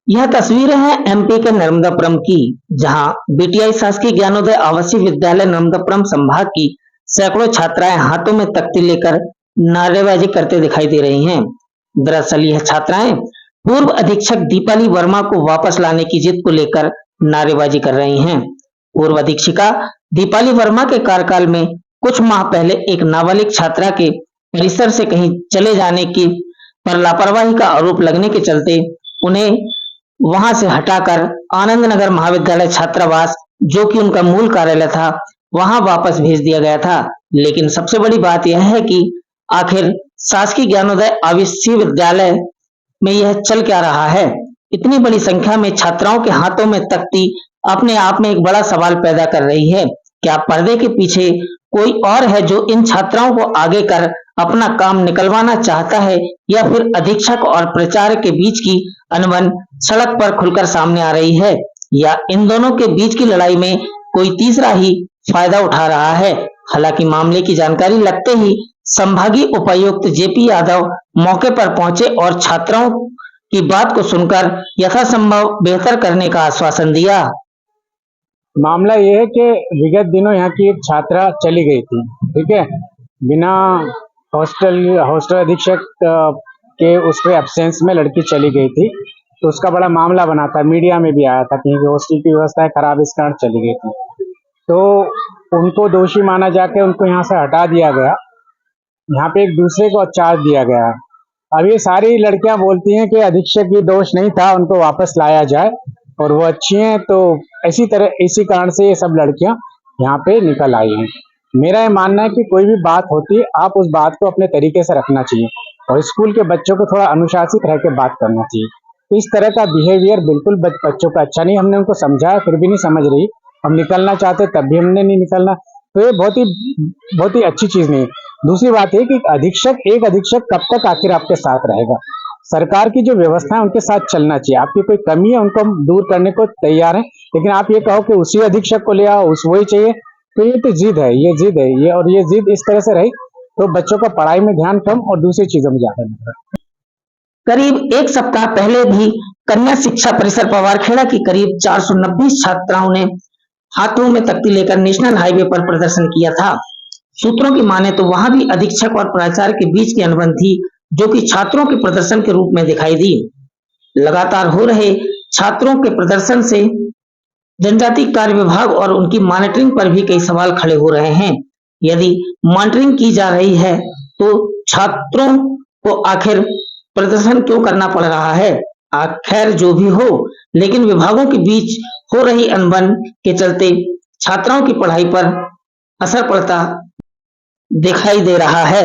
यह तस्वीरें हैं एमपी के नर्मदापुरम की, जहां बीटीआई शासकीय ज्ञानोदय आवासीय विद्यालय नर्मदापुरम संभाग की सैकड़ों छात्राएं हाथों में तख्ती लेकर नारेबाजी करते दिखाई दे रही हैं। दरअसल यह छात्राएं पूर्व अधीक्षक दीपाली वर्मा को वापस लाने की जिद को लेकर नारेबाजी कर रही हैं। पूर्व अधीक्षिका दीपाली वर्मा के कार्यकाल में कुछ माह पहले एक नाबालिग छात्रा के परिसर से कहीं चले जाने की पर लापरवाही का आरोप लगने के चलते उन्हें वहां से हटाकर आनंद नगर महाविद्यालय छात्रावास, जो कि उनका मूल कार्यालय था, वहां वापस भेज दिया गया था। लेकिन सबसे बड़ी बात यह है कि आखिर शासकीय ज्ञानोदय आवासीय विद्यालय में यह चल क्या रहा है। इतनी बड़ी संख्या में छात्राओं के हाथों में तख्ती अपने आप में एक बड़ा सवाल पैदा कर रही है। क्या पर्दे के पीछे कोई और है जो इन छात्राओं को आगे कर अपना काम निकलवाना चाहता है, या फिर अधीक्षक और प्राचार्य के बीच की अनबन सड़क पर खुलकर सामने आ रही है, या इन दोनों के बीच की लड़ाई में कोई तीसरा ही फायदा उठा रहा है। हालांकि मामले की जानकारी लगते ही संभागीय उपायुक्त जेपी यादव मौके पर पहुंचे और छात्राओं की बात को सुनकर यथासंभव बेहतर करने का आश्वासन दिया। मामला ये है कि विगत दिनों यहाँ की एक छात्रा चली गई थी, ठीक है, बिना हॉस्टल अधीक्षक के उस पे एब्सेंस में लड़की चली गई थी। तो उसका बड़ा मामला बना था, मीडिया में भी आया था कि हॉस्टल की व्यवस्था खराब इस कारण चली गई थी। तो उनको दोषी माना जाके उनको यहाँ से हटा दिया गया। यहाँ पे एक दूसरे को चार्ज दिया गया। अब ये सारी लड़कियां बोलती हैं कि अधीक्षक भी दोष नहीं था, उनको वापस लाया जाए और वो अच्छी हैं। तो इसी कारण से ये सब लड़कियां यहाँ पे निकल आई हैं। मेरा ये मानना है कि कोई भी बात होती है, आप उस बात को अपने तरीके से रखना चाहिए और स्कूल के बच्चों को थोड़ा अनुशासित रह के बात करना चाहिए। तो इस तरह का बिहेवियर बिल्कुल बच्चों का अच्छा नहीं। हमने उनको समझाया, फिर भी नहीं समझ रही। हम निकलना चाहते तब भी हमने नहीं निकलना। तो ये बहुत ही अच्छी चीज नहीं। दूसरी बात है कि एक अधीक्षक कब तक आखिर आपके साथ रहेगा। सरकार की जो व्यवस्था है उनके साथ चलना चाहिए। आपकी कोई कमी है उनको हम दूर करने को तैयार हैं, लेकिन आप ये कहो कि उसी अधीक्षक को ले आओ, वही चाहिए, तो ये तो जिद है, ये जिद इस तरह से रही तो बच्चों का पढ़ाई में ध्यान कम और दूसरी चीजों में ज्यादा लग। करीब एक सप्ताह पहले भी कन्या शिक्षा परिसर पवारखेड़ा की करीब 490 छात्राओं ने हाथों में तख्ती लेकर नेशनल हाईवे पर प्रदर्शन किया था। सूत्रों की माने तो वहां भी अधीक्षक और प्राचार्य के बीच की अनबन थी, जो कि छात्रों के प्रदर्शन के रूप में दिखाई दी। लगातार हो रहे छात्रों के प्रदर्शन से जनजातीय कार्य विभाग और उनकी मॉनिटरिंग पर भी कई सवाल खड़े हो रहे हैं। यदि मॉनिटरिंग की जा रही है तो छात्रों को आखिर प्रदर्शन क्यों करना पड़ रहा है। खैर जो भी हो, लेकिन विभागों के बीच हो रही अनबन के चलते छात्राओं की पढ़ाई पर असर पड़ता दिखाई दे रहा है।